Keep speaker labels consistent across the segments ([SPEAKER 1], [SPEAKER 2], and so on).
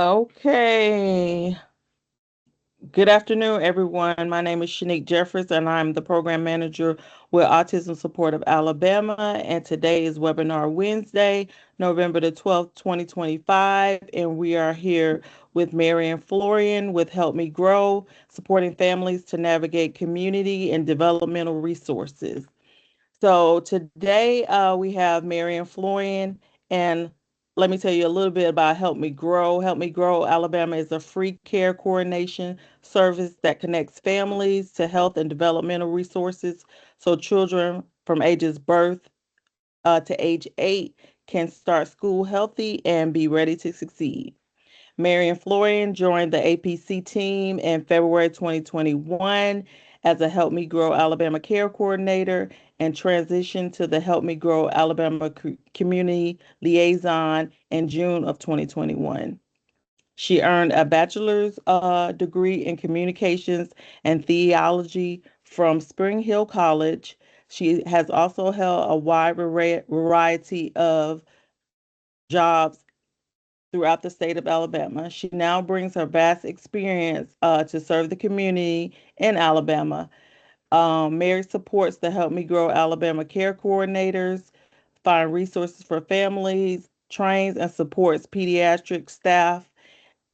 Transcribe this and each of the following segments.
[SPEAKER 1] Okay. Good afternoon, everyone. My name is Shanique Jeffers, and I'm the program manager with Autism Support of Alabama. And today is Webinar Wednesday, November the 12th, 2025. And we are here with Mary and Florian with Help Me Grow, supporting families to navigate community and developmental resources. So today we have Mary and Florian, and let me tell you a little bit about Help Me Grow. Help Me Grow Alabama is a free care coordination service that connects families to health and developmental resources so children from ages birth to age 8 can start school healthy and be ready to succeed. Marion Florian joined the APC team in February 2021 as a Help Me Grow Alabama Care Coordinator and transitioned to the Help Me Grow Alabama Community Liaison in June of 2021. She earned a bachelor's degree in communications and theology from Spring Hill College. She has also held a wide variety of jobs throughout the state of Alabama. She now brings her vast experience to serve the community in Alabama. Mary supports the Help Me Grow Alabama care coordinators, find resources for families, trains and supports pediatric staff,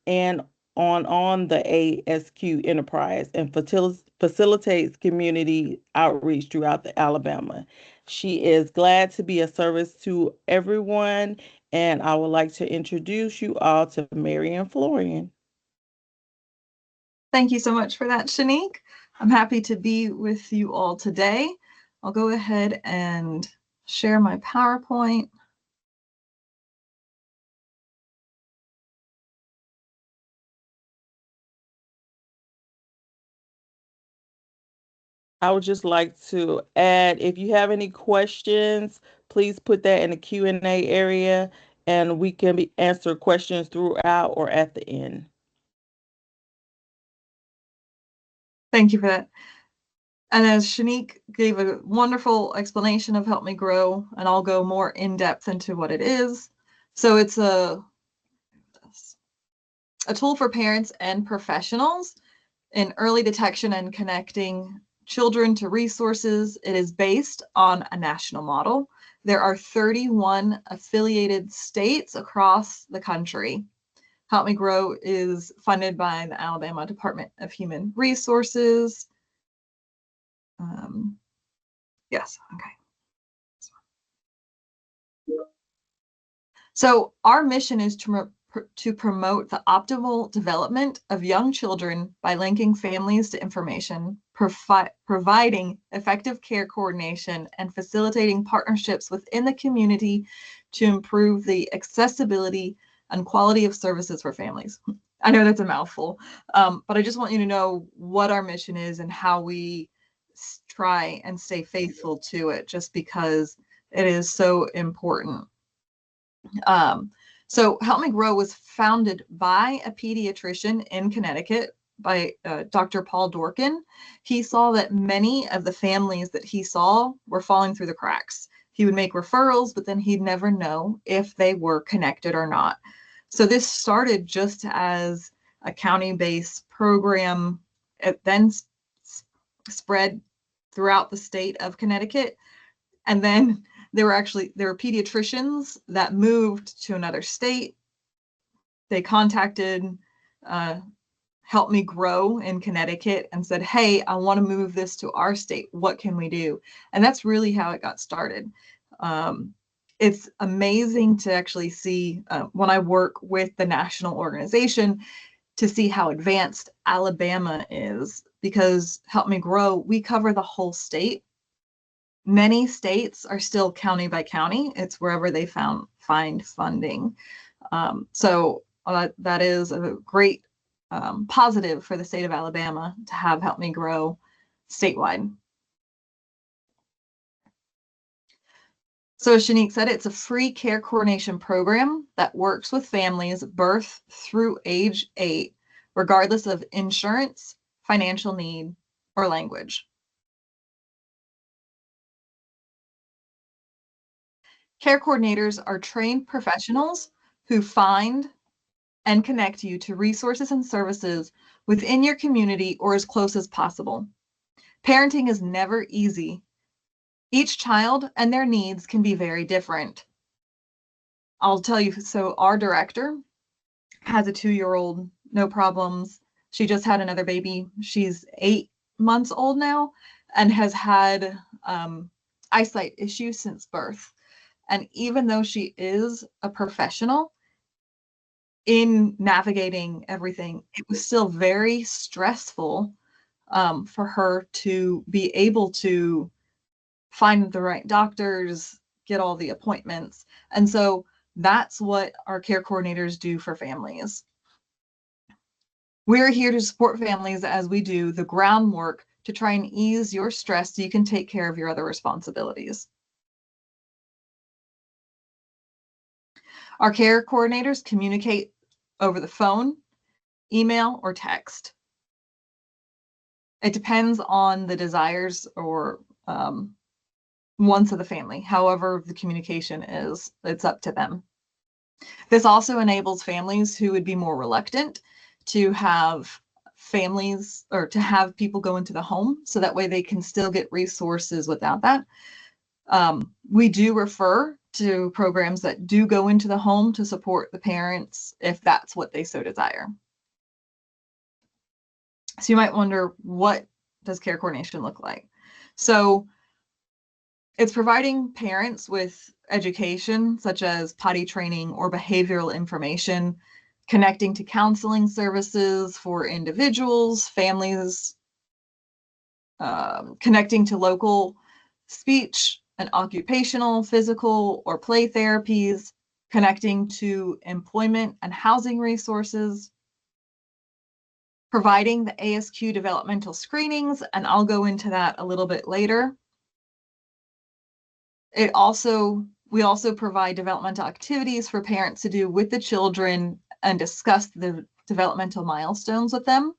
[SPEAKER 1] and on the ASQ enterprise and facilitates community outreach throughout the Alabama. She is glad to be a service to everyone, and I would like to introduce you all to Mary and Florian.
[SPEAKER 2] Thank you so much for that, Shanique. I'm happy to be with you all today. I'll go ahead and share my PowerPoint.
[SPEAKER 1] I would just like to add, if you have any questions, please put that in the Q&A area, and we can answer questions throughout or at the end.
[SPEAKER 2] Thank you for that. And as Shanique gave a wonderful explanation of Help Me Grow, and I'll go more in depth into what it is. So it's a tool for parents and professionals in early detection and connecting children to resources. It is based on a national model. There are 31 affiliated states across the country. Help Me Grow is funded by the Alabama Department of Human Resources. Yes, okay. So our mission is to promote the optimal development of young children by linking families to information, providing effective care coordination, and facilitating partnerships within the community to improve the accessibility and quality of services for families. I know that's a mouthful, but I just want you to know what our mission is and how we try and stay faithful to it, just because it is so important. So Help Me Grow was founded by a pediatrician in Connecticut, by Dr. Paul Dorkin. He saw that many of the families that he saw were falling through the cracks. He would make referrals, but then he'd never know if they were connected or not. So this started just as a county-based program. It then spread throughout the state of Connecticut. And then there were pediatricians that moved to another state. They contacted Help Me Grow in Connecticut and said, hey, I want to move this to our state. What can we do? And that's really how it got started. It's amazing to actually see when I work with the national organization to see how advanced Alabama is, because Help Me Grow, we cover the whole state. Many states are still county by county. It's wherever they find funding. So that is a great positive for the state of Alabama to have Help Me Grow statewide. So as Shanique said, it's a free care coordination program that works with families birth through age 8, regardless of insurance, financial need, or language. Care coordinators are trained professionals who find, and connect you to resources and services within your community or as close as possible. Parenting is never easy. Each child and their needs can be very different. I'll tell you, so our director has a 2-year-old, no problems. She just had another baby. She's 8 months old now and has had eyesight issues since birth. And even though she is a professional in navigating everything, it was still very stressful for her to be able to find the right doctors, get all the appointments. And so that's what our care coordinators do for families. We're here to support families as we do the groundwork to try and ease your stress so you can take care of your other responsibilities. Our care coordinators communicate over the phone, email, or text. It depends on the desires or wants of the family. However, the communication is, it's up to them. This also enables families who would be more reluctant to have families or to have people go into the home, so that way they can still get resources without that. We do refer to programs that do go into the home to support the parents if that's what they so desire. So you might wonder, what does care coordination look like? So it's providing parents with education, such as potty training or behavioral information, connecting to counseling services for individuals, families, connecting to local speech and occupational, physical, or play therapies, connecting to employment and housing resources, providing the ASQ developmental screenings, and I'll go into that a little bit later. We also provide developmental activities for parents to do with the children and discuss the developmental milestones with them.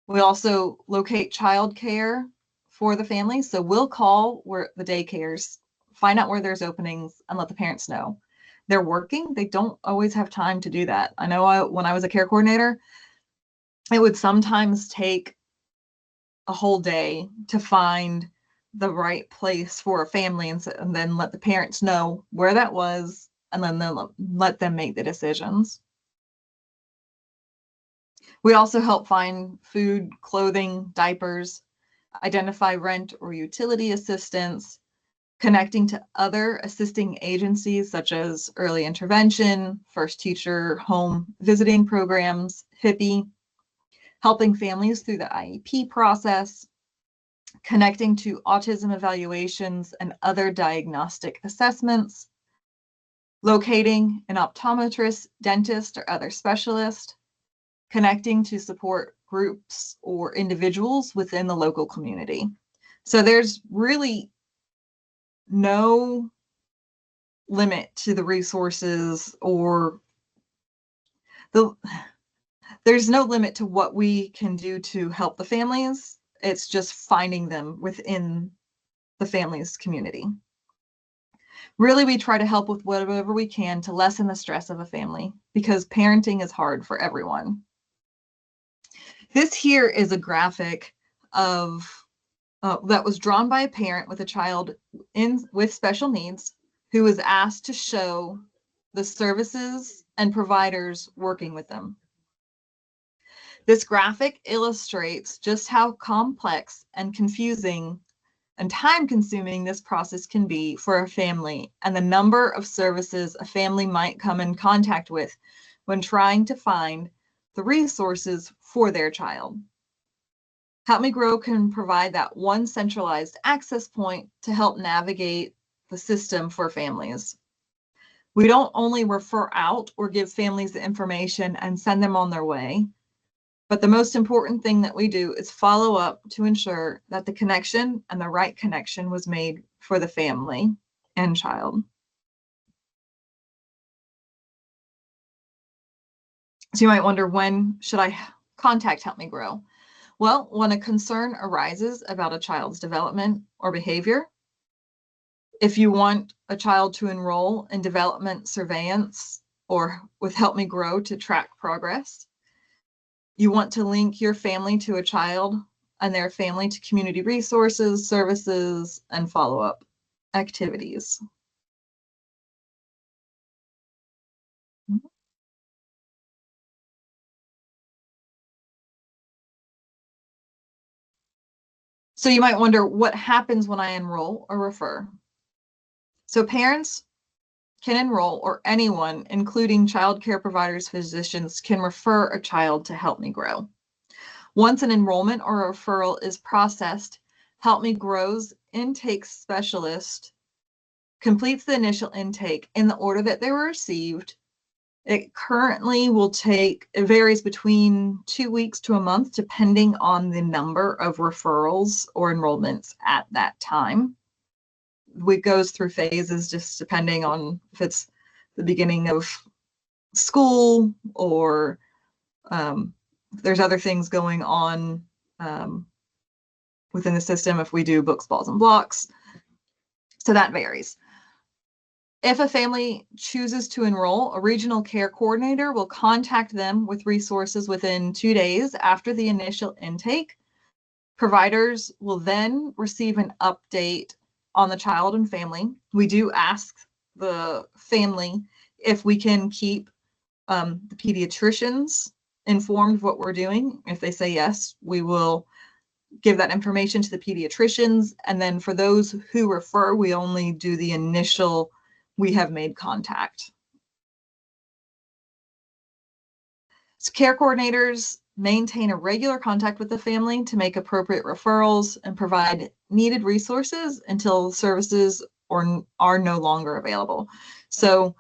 [SPEAKER 2] We also locate childcare for the family. So we'll call where the daycares, find out where there's openings, and let the parents know. They're working. They don't always have time to do that. I know when I was a care coordinator, it would sometimes take a whole day to find the right place for a family, and then let the parents know where that was, and then they'll let them make the decisions. We also help find food, clothing, diapers, identify rent or utility assistance, connecting to other assisting agencies such as early intervention, first teacher, home visiting programs, HIPPY, helping families through the IEP process, connecting to autism evaluations and other diagnostic assessments, locating an optometrist, dentist, or other specialist, connecting to support groups or individuals within the local community. So there's really no limit to the resources, or there's no limit to what we can do to help the families. It's just finding them within the family's community. Really, we try to help with whatever we can to lessen the stress of a family, because parenting is hard for everyone. This here is a graphic of that was drawn by a parent with a child with special needs who was asked to show the services and providers working with them. This graphic illustrates just how complex and confusing and time-consuming this process can be for a family, and the number of services a family might come in contact with when trying to find the resources for their child. Help Me Grow can provide that one centralized access point to help navigate the system for families. We don't only refer out or give families the information and send them on their way, but the most important thing that we do is follow up to ensure that the connection and the right connection was made for the family and child. So you might wonder, when should I contact Help Me Grow? Well, when a concern arises about a child's development or behavior, if you want a child to enroll in development surveillance or with Help Me Grow to track progress. You want to link your family to a child and their family to community resources, services, and follow-up activities. So you might wonder what happens when I enroll or refer. So parents can enroll, or anyone, including child care providers, physicians, can refer a child to Help Me Grow. Once an enrollment or a referral is processed, Help Me Grow's intake specialist completes the initial intake in the order that they were received. It currently will take, it varies between 2 weeks to a month, depending on the number of referrals or enrollments at that time. It goes through phases just depending on if it's the beginning of school or there's other things going on within the system if we do books, balls, and blocks. So that varies. If a family chooses to enroll, a regional care coordinator will contact them with resources within 2 days after the initial intake. Providers will then receive an update on the child and family. We do ask the family if we can keep the pediatricians informed of what we're doing. If they say yes, we will give that information to the pediatricians. And then for those who refer, we only do the initial, we have made contact. So care coordinators maintain a regular contact with the family to make appropriate referrals and provide needed resources until services are no longer available. So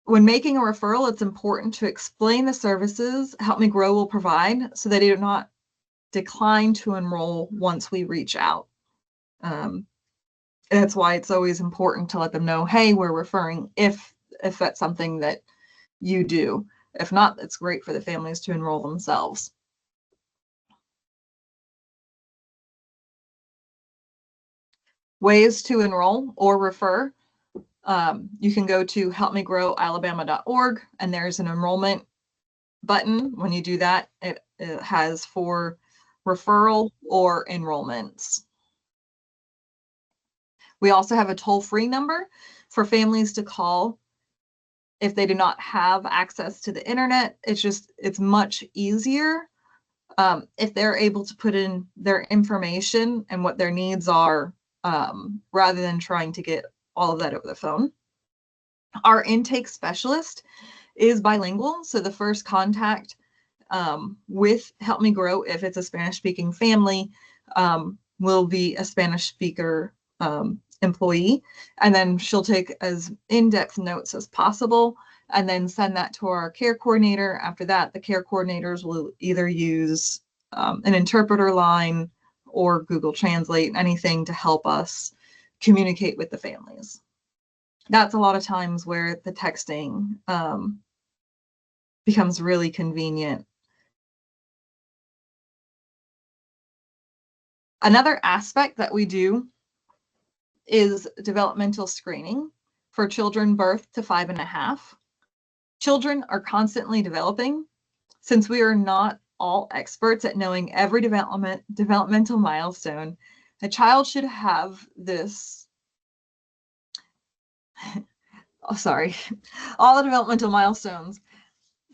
[SPEAKER 2] when making a referral, it's important to explain the services Help Me Grow will provide so that they do not decline to enroll once we reach out. That's why it's always important to let them know, hey, we're referring if that's something that you do. If not, it's great for the families to enroll themselves. Ways to enroll or refer. You can go to helpmegrowalabama.org and there's an enrollment button. When you do that, it has for referral or enrollments. We also have a toll-free number for families to call if they do not have access to the internet. It's much easier if they're able to put in their information and what their needs are rather than trying to get all of that over the phone. Our intake specialist is bilingual, so the first contact with Help Me Grow, if it's a Spanish-speaking family, will be a Spanish speaker employee, and then she'll take as in-depth notes as possible and then send that to our care coordinator. After that, the care coordinators will either use an interpreter line or Google Translate, anything to help us communicate with the families. That's a lot of times where the texting becomes really convenient. Another aspect that we do is developmental screening for children birth to 5.5. Children are constantly developing. Since we are not all experts at knowing every developmental milestone, a child should have this, all the developmental milestones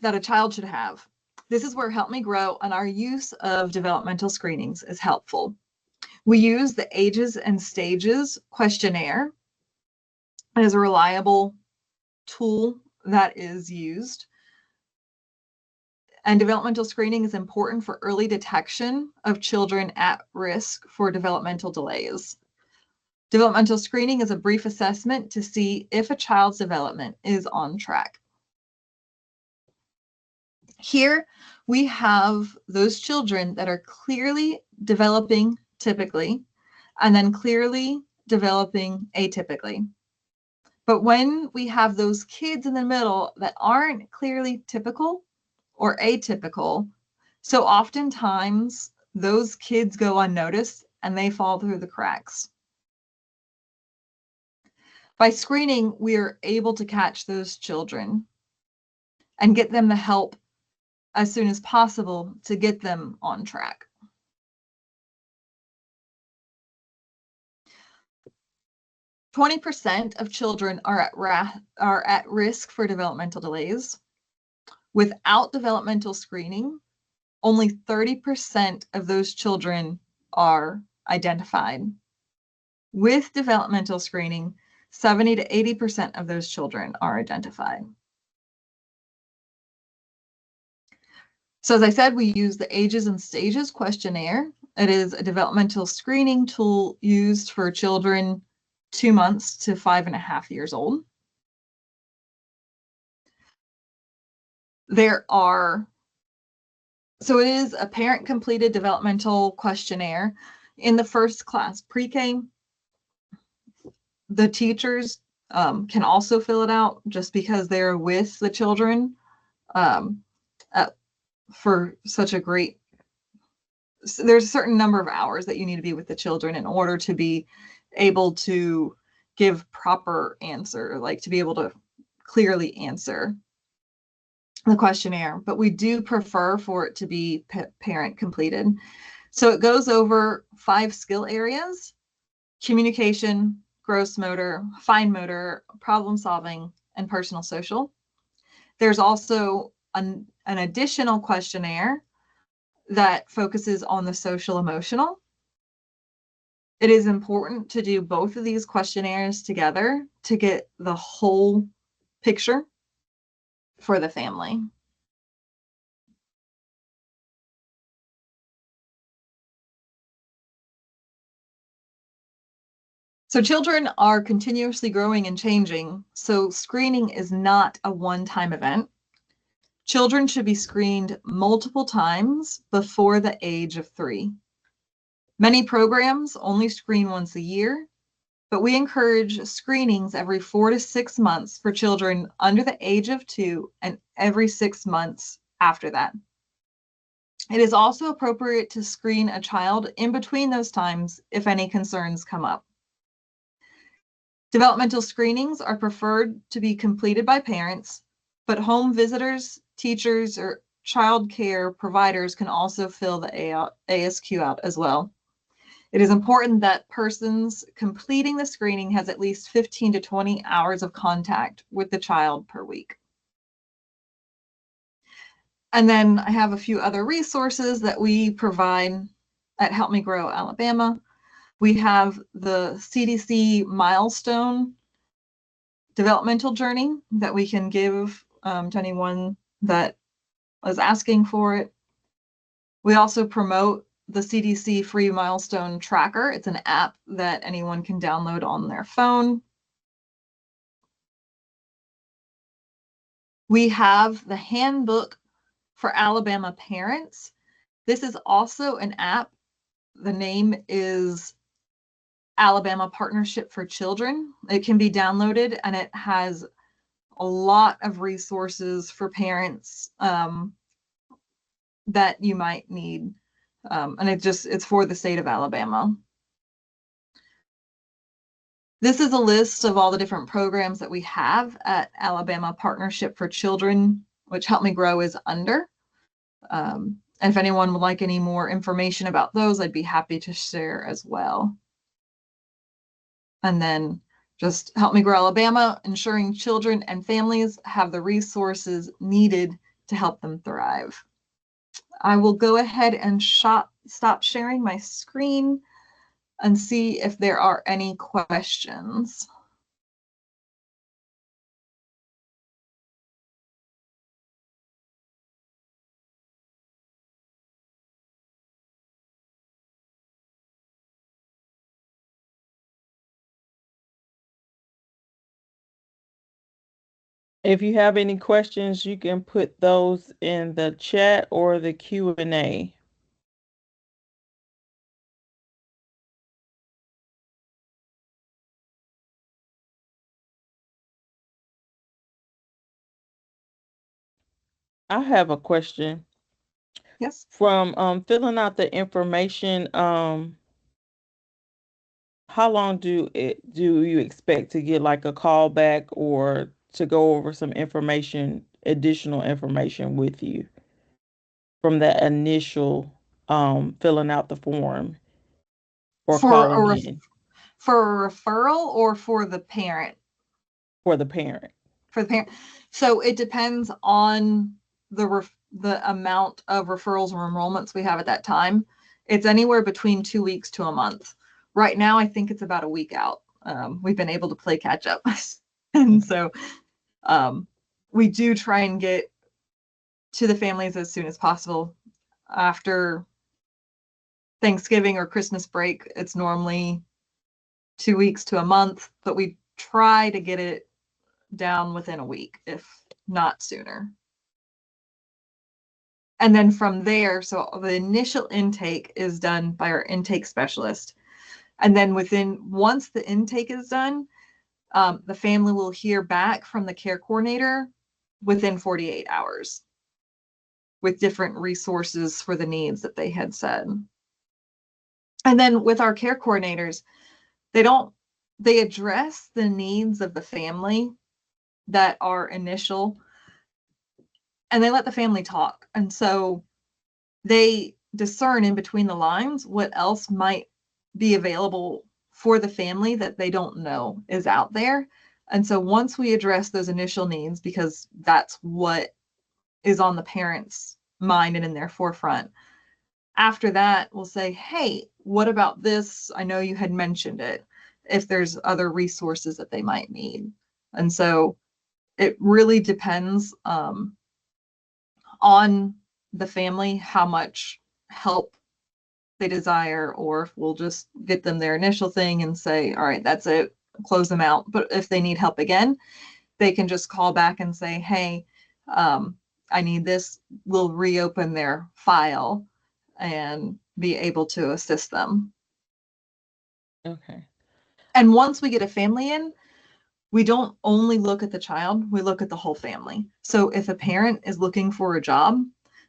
[SPEAKER 2] that a child should have. This is where Help Me Grow and our use of developmental screenings is helpful. We use the Ages and Stages questionnaire as a reliable tool that is used. And developmental screening is important for early detection of children at risk for developmental delays. Developmental screening is a brief assessment to see if a child's development is on track. Here we have those children that are clearly developing typically, and then clearly developing atypically. But when we have those kids in the middle that aren't clearly typical or atypical, so oftentimes those kids go unnoticed and they fall through the cracks. By screening, we are able to catch those children and get them the help as soon as possible to get them on track. 20% of children are at risk for developmental delays. Without developmental screening, only 30% of those children are identified. With developmental screening, 70 to 80% of those children are identified. So as I said, we use the Ages and Stages questionnaire. It is a developmental screening tool used for children 2 months to 5.5 years old. So it is a parent-completed developmental questionnaire. In the first class, pre-K, the teachers can also fill it out just because they're with the children for such a great, there's a certain number of hours that you need to be with the children in order to be able to give proper answer, like to be able to clearly answer the questionnaire, but we do prefer for it to be parent completed. So it goes over 5 skill areas: communication, gross motor, fine motor, problem solving, and personal social. There's also an additional questionnaire that focuses on the social emotional. It is important to do both of these questionnaires together to get the whole picture for the family. So children are continuously growing and changing, so screening is not a one-time event. Children should be screened multiple times before the age of 3. Many programs only screen once a year, but we encourage screenings every 4 to 6 months for children under the age of 2 and every 6 months after that. It is also appropriate to screen a child in between those times if any concerns come up. Developmental screenings are preferred to be completed by parents, but home visitors, teachers, or child care providers can also fill the ASQ out as well. It is important that persons completing the screening has at least 15 to 20 hours of contact with the child per week. And then I have a few other resources that we provide at Help Me Grow Alabama. We have the CDC milestone developmental journey that we can give to anyone that is asking for it. We also promote the CDC free milestone tracker. It's an app that anyone can download on their phone. We have the handbook for Alabama parents. This is also an app. The name is Alabama Partnership for Children. It can be downloaded and it has a lot of resources for parents that you might need. And it's for the state of Alabama. This is a list of all the different programs that we have at Alabama Partnership for Children, which Help Me Grow is under. And if anyone would like any more information about those, I'd be happy to share as well. And then just Help Me Grow Alabama, ensuring children and families have the resources needed to help them thrive. I will go ahead and stop sharing my screen and see if there are any questions.
[SPEAKER 1] If you have any questions, you can put those in the chat or the Q&A. I have a question.
[SPEAKER 2] Yes.
[SPEAKER 1] From filling out the information, how long do you expect to get like a call back or to go over some information, additional information with you from that initial filling out the form or
[SPEAKER 2] For
[SPEAKER 1] calling
[SPEAKER 2] a
[SPEAKER 1] in
[SPEAKER 2] for a referral or for the parent?
[SPEAKER 1] for the parent?
[SPEAKER 2] For the parent. So it depends on the amount of referrals or enrollments we have at that time. It's anywhere between 2 weeks to a month. Right now, I think it's about a week out. We've been able to play catch up. And so um, we do try and get to the families as soon as possible. After Thanksgiving or Christmas break, it's normally 2 weeks to a month, but we try to get it down within a week, if not sooner. And then from there, so the initial intake is done by our intake specialist. And then once the intake is done, the family will hear back from the care coordinator within 48 hours with different resources for the needs that they had said. And then with our care coordinators, they address the needs of the family that are initial, and they let the family talk. And so they discern in between the lines what else might be available for the family that they don't know is out there. And so once we address those initial needs, because that's what is on the parents' mind and in their forefront, after that, we'll say, hey, what about this? I know you had mentioned it, if there's other resources that they might need. And so it really depends on the family, how much help they desire, or if we'll just get them their initial thing and say, all right, that's it, close them out. But if they need help again, they can just call back and say, hey, I need this. We'll reopen their file and be able to assist them.
[SPEAKER 1] Okay.
[SPEAKER 2] And once we get a family in, we don't only look at the child, we look at the whole family. So if a parent is looking for a job,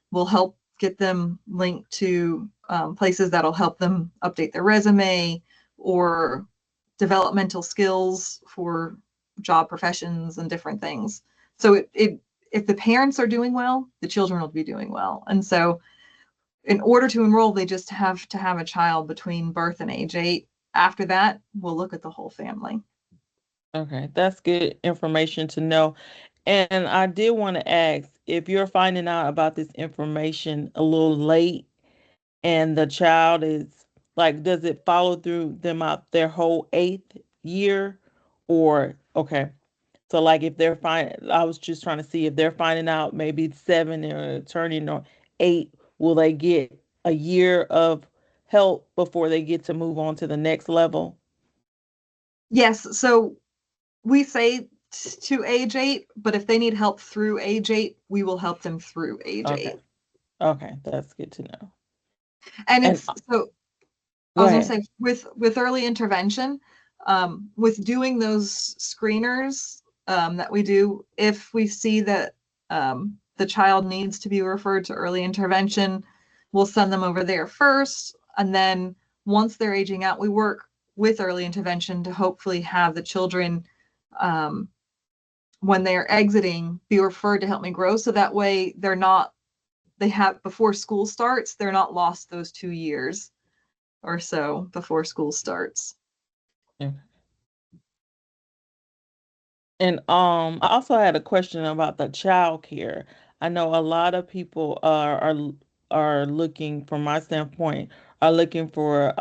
[SPEAKER 2] we'll help get them linked to places that'll help them update their resume or developmental skills for job professions and different things. So if the parents are doing well, the children will be doing well. And so in order to enroll, they just have to have a child between birth and age 8. After that, we'll look at the whole family.
[SPEAKER 1] Okay, that's good information to know. And I did want to ask if you're finding out about this information a little late and the child is like, does it follow through them out their whole 8th year? Or, okay, so like if I was just trying to see if they're finding out maybe it's 7 or turning on 8, will they get a year of help before they get to move on to the next level?
[SPEAKER 2] Yes, so we say to age 8, but if they need help through age 8, we will help them through age
[SPEAKER 1] Okay.
[SPEAKER 2] 8.
[SPEAKER 1] Okay, that's good to know.
[SPEAKER 2] And
[SPEAKER 1] And
[SPEAKER 2] it's so I
[SPEAKER 1] go
[SPEAKER 2] was going to
[SPEAKER 1] ahead.
[SPEAKER 2] say with early intervention, with doing those screeners that we do, if we see that the child needs to be referred to early intervention, we'll send them over there first. And then once they're aging out, we work with early intervention to hopefully have the children, um, when they're exiting, be referred to Help Me Grow. So that way they have, before school starts, they're not lost those 2 years or so before school starts.
[SPEAKER 1] Yeah. And I also had a question about the child care. I know a lot of people are looking, from my standpoint, are looking for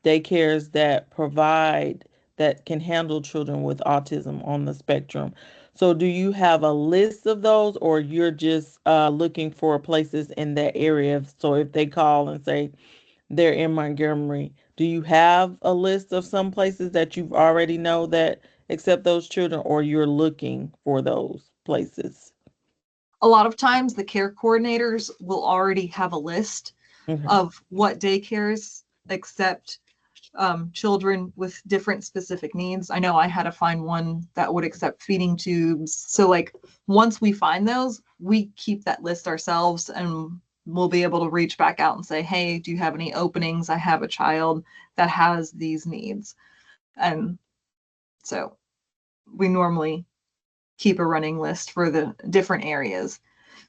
[SPEAKER 1] daycares that provide that can handle children with autism on the spectrum. So do you have a list of those, or you're just looking for places in that area? So if they call and say they're in Montgomery, do you have a list of some places that you've already know that accept those children, or you're looking for those places?
[SPEAKER 2] A lot of times the care coordinators will already have a list
[SPEAKER 1] Okay.
[SPEAKER 2] of what daycares accept children with different specific needs. I know I had to find one that would accept feeding tubes. So like once we find those, we keep that list ourselves and we'll be able to reach back out and say, hey, do you have any openings? I have a child that has these needs. And so we normally keep a running list for the different areas.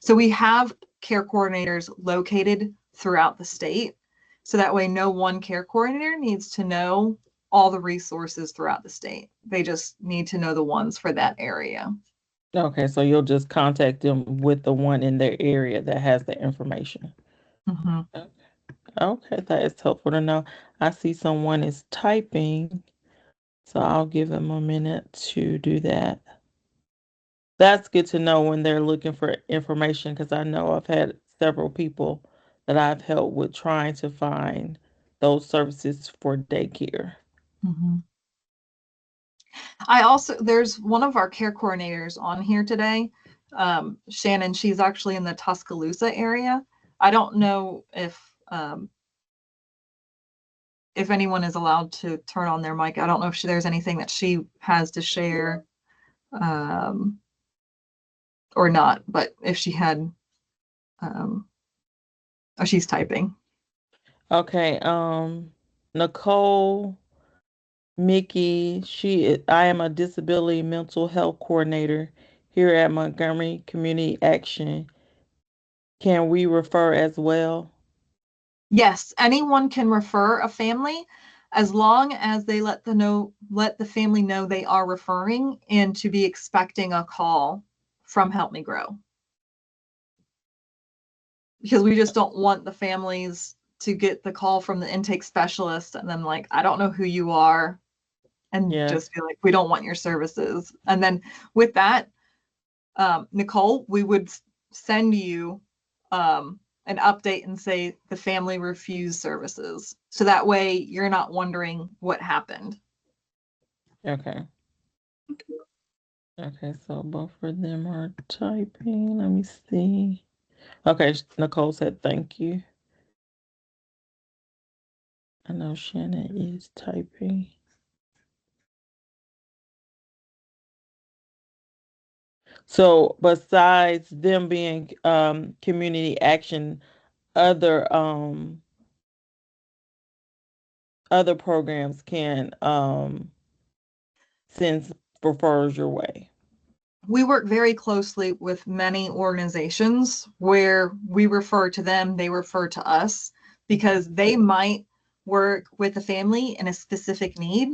[SPEAKER 2] So we have care coordinators located throughout the state. So that way, no one care coordinator needs to know all the resources throughout the state. They just need to know the ones for that area.
[SPEAKER 1] Okay, so you'll just contact them with the one in their area that has the information.
[SPEAKER 2] Mm-hmm.
[SPEAKER 1] Okay, that is helpful to know. I see someone is typing, so I'll give them a minute to do that. That's good to know when they're looking for information because I know I've had several people that I've helped with trying to find those services for daycare.
[SPEAKER 2] Mm-hmm. I also, there's one of our care coordinators on here today, Shannon. She's actually in the Tuscaloosa area. I don't know if anyone is allowed to turn on their mic. I don't know if there's anything that she has to share um, or not, but if she had, um, oh, she's typing.
[SPEAKER 1] Okay, Nicole, Mickey, I am a disability mental health coordinator here at Montgomery Community Action. Can we refer as well?
[SPEAKER 2] Yes, anyone can refer a family as long as they let the family know they are referring and to be expecting a call from Help Me Grow. Because we just don't want the families to get the call from the intake specialist and then like, I don't know who you are, and
[SPEAKER 1] Yes.
[SPEAKER 2] just feel like we don't want your services. And then with that, Nicole, we would send you an update and say the family refused services. So that way you're not wondering what happened.
[SPEAKER 1] Okay. Okay, so both of them are typing. Let me see. Okay, Nicole said thank you. I know Shannon is typing. So besides them being community action, other other programs can send referrals your way.
[SPEAKER 2] We work very closely with many organizations where we refer to them, they refer to us, because they might work with a family in a specific need,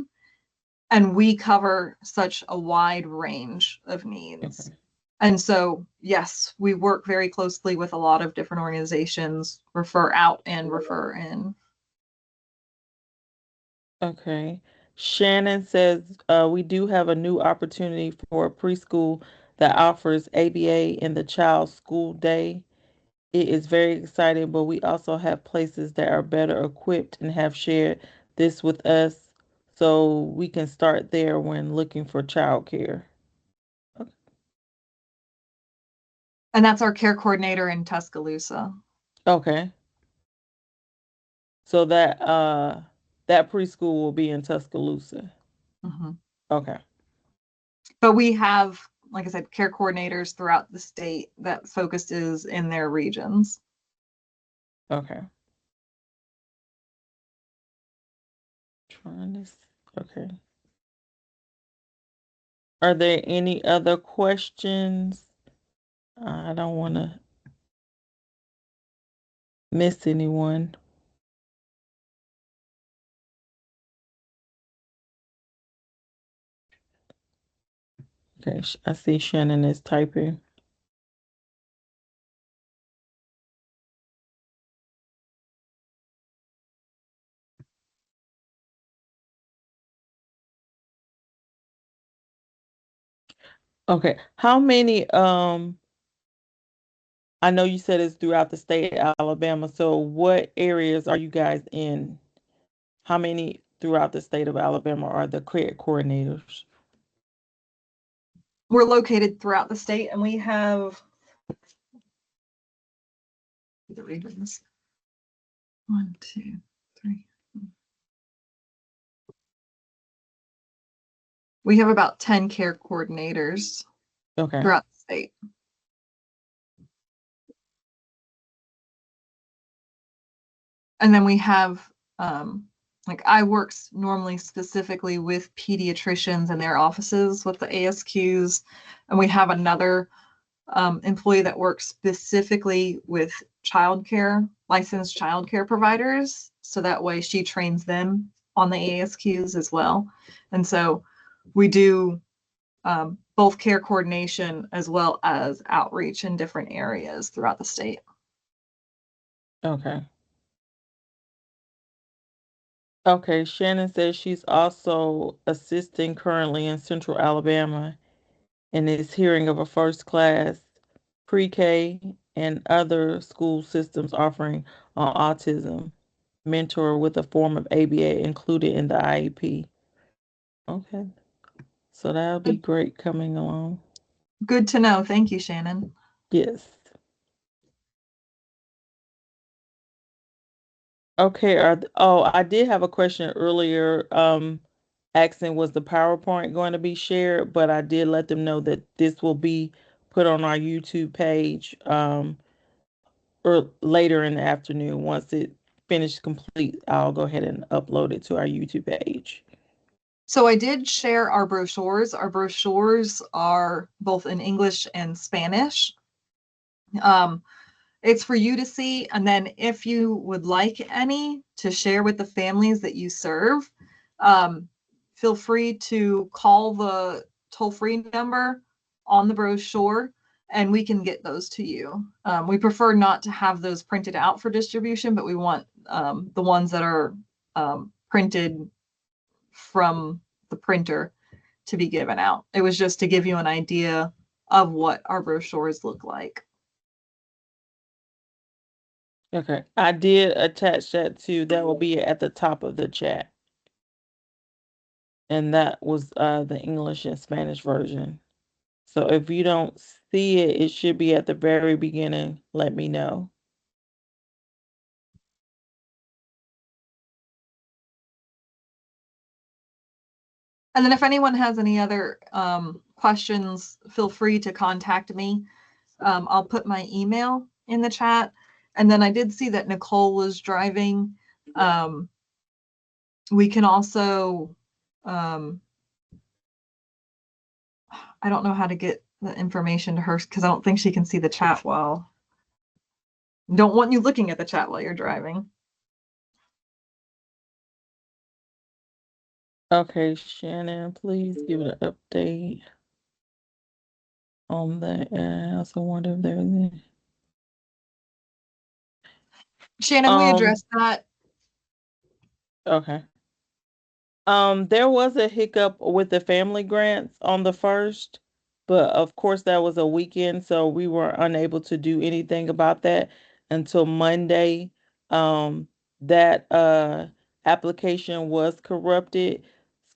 [SPEAKER 2] and we cover such a wide range of needs.
[SPEAKER 1] Okay.
[SPEAKER 2] And so, yes, we work very closely with a lot of different organizations, refer out and refer in.
[SPEAKER 1] Okay. Shannon says we do have a new opportunity for a preschool that offers ABA in the child's school day. It is very exciting, but we also have places that are better equipped and have shared this with us so we can start there when looking for childcare.
[SPEAKER 2] And that's our care coordinator in Tuscaloosa.
[SPEAKER 1] Okay. So that preschool will be in Tuscaloosa.
[SPEAKER 2] Mhm.
[SPEAKER 1] Okay.
[SPEAKER 2] But we have, like I said, care coordinators throughout the state that focuses in their regions.
[SPEAKER 1] Okay. Trying this. Okay. Are there any other questions? I don't want to miss anyone. Okay, I see Shannon is typing. Okay, how many I know you said it's throughout the state of Alabama, so what areas are you guys in? How many throughout the state of Alabama are the credit coordinators?
[SPEAKER 2] We're located throughout the state, and we have the regions. 1, 2, 3. We have about 10 care coordinators
[SPEAKER 1] Okay.
[SPEAKER 2] throughout the state. And then we have um, like I work normally specifically with pediatricians in their offices with the ASQs, and we have another employee that works specifically with childcare, licensed childcare providers. So that way she trains them on the ASQs as well. And so we do both care coordination as well as outreach in different areas throughout the state.
[SPEAKER 1] Okay. Okay, Shannon says she's also assisting currently in Central Alabama and is hearing of a first class pre-K and other school systems offering on autism mentor with a form of ABA included in the IEP. Okay, so that'll be
[SPEAKER 2] Good,
[SPEAKER 1] great coming along.
[SPEAKER 2] good to know. Thank you, Shannon.
[SPEAKER 1] Yes. Okay, oh, I did have a question earlier, asking was the PowerPoint going to be shared, but I did let them know that this will be put on our YouTube page, or later in the afternoon. Once it finished complete, I'll go ahead and upload it to our YouTube page.
[SPEAKER 2] So I did share our brochures. Our brochures are both in English and Spanish. Um, it's for you to see. And then if you would like any to share with the families that you serve, um, feel free to call the toll-free number on the brochure and we can get those to you. We prefer not to have those printed out for distribution, but we want the ones that are printed from the printer to be given out. It was just to give you an idea of what our brochures look like.
[SPEAKER 1] Okay, I did attach that to, that will be at the top of the chat. And that was the English and Spanish version. So if you don't see it, it should be at the very beginning. Let me know.
[SPEAKER 2] And then if anyone has any other questions, feel free to contact me. I'll put my email in the chat. And then I did see that Nicole was driving. Um, we can also, um, I don't know how to get the information to her because I don't think she can see the chat well. Don't want you looking at the chat while you're driving.
[SPEAKER 1] Okay, Shannon, please give an update on that. I also wonder if there's any.
[SPEAKER 2] Shannon, we
[SPEAKER 1] Um,
[SPEAKER 2] addressed that.
[SPEAKER 1] okay. There was a hiccup with the family grants on the first, but of course that was a weekend, so we were unable to do anything about that until Monday. That application was corrupted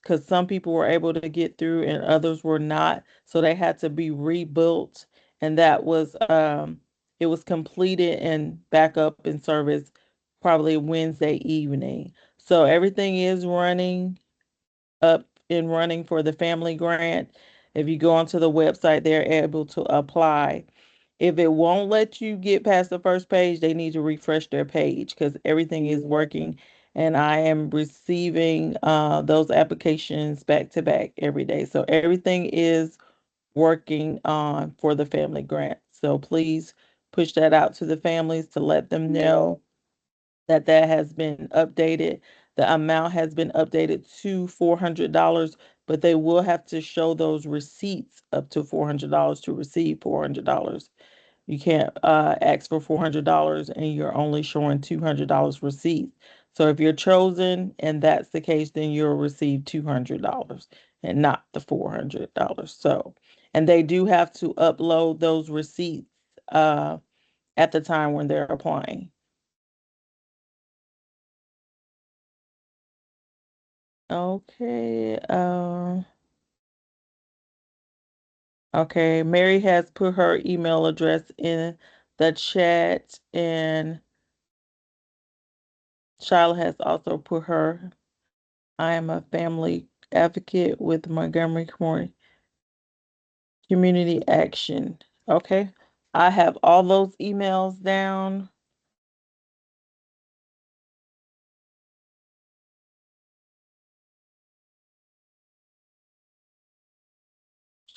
[SPEAKER 1] because some people were able to get through and others were not, so they had to be rebuilt, and that was it was completed and back up in service probably Wednesday evening. So everything is running up and running for the family grant. If you go onto the website, they're able to apply. If it won't let you get past the first page, they need to refresh their page because everything is working. And I am receiving those applications back to back every day. So everything is working on for the family grant. So please push that out to the families to let them know that that has been updated. The amount has been updated to $400, but they will have to show those receipts up to $400 to receive $400. You can't ask for $400 and you're only showing $200 receipts. So if you're chosen and that's the case, then you'll receive $200 and not the $400. So, and they do have to upload those receipts at the time when they're applying. Okay. Okay. Mary has put her email address in the chat, and Shyla has also put her. I am a family advocate with Montgomery Community Action. Okay. I have all those emails down.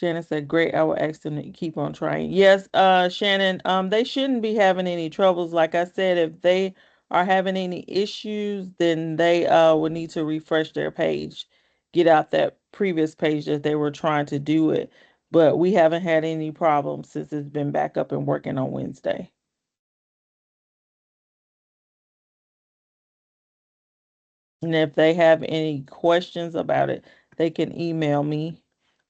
[SPEAKER 1] Shannon said, "Great. I will ask them to keep on trying." Yes, Shannon. They shouldn't be having any troubles. Like I said, if they are having any issues, then they will need to refresh their page, get out that previous page that they were trying to do it. But we haven't had any problems since it's been back up and working on Wednesday. And if they have any questions about it, they can email me.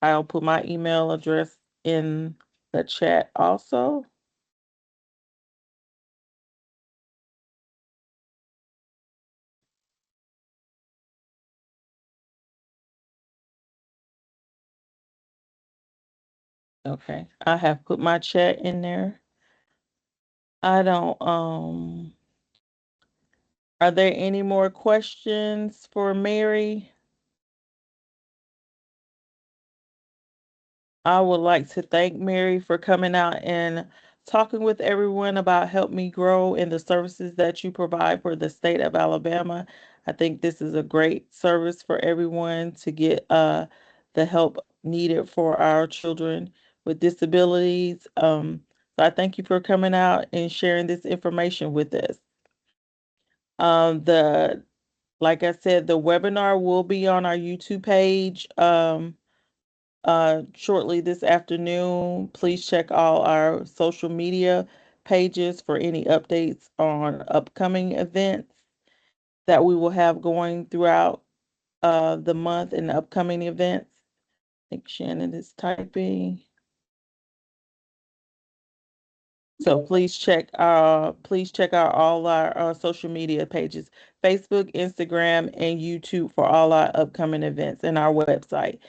[SPEAKER 1] I'll put my email address in the chat also. Okay. I have put my chat in there. I don't are there any more questions for Mary? I would like to thank Mary for coming out and talking with everyone about Help Me Grow and the services that you provide for the state of Alabama. I think this is a great service for everyone to get the help needed for our children with disabilities. So I thank you for coming out and sharing this information with us. The Like I said, the webinar will be on our YouTube page. Shortly this afternoon. Please check all our social media pages for any updates on upcoming events that we will have going throughout the month and upcoming events. I think Shannon is typing. So please check out all our social media pages, Facebook, Instagram, and YouTube for all our upcoming events and our website.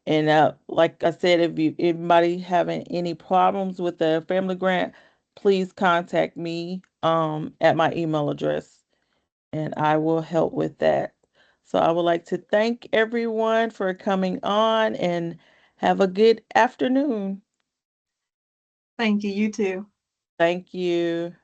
[SPEAKER 1] And like I said, if you anybody having any problems with the family grant, please contact me at my email address and I will help with that. So I would like to thank everyone for coming on and have a good afternoon.
[SPEAKER 2] Thank you. You too.
[SPEAKER 1] Thank you.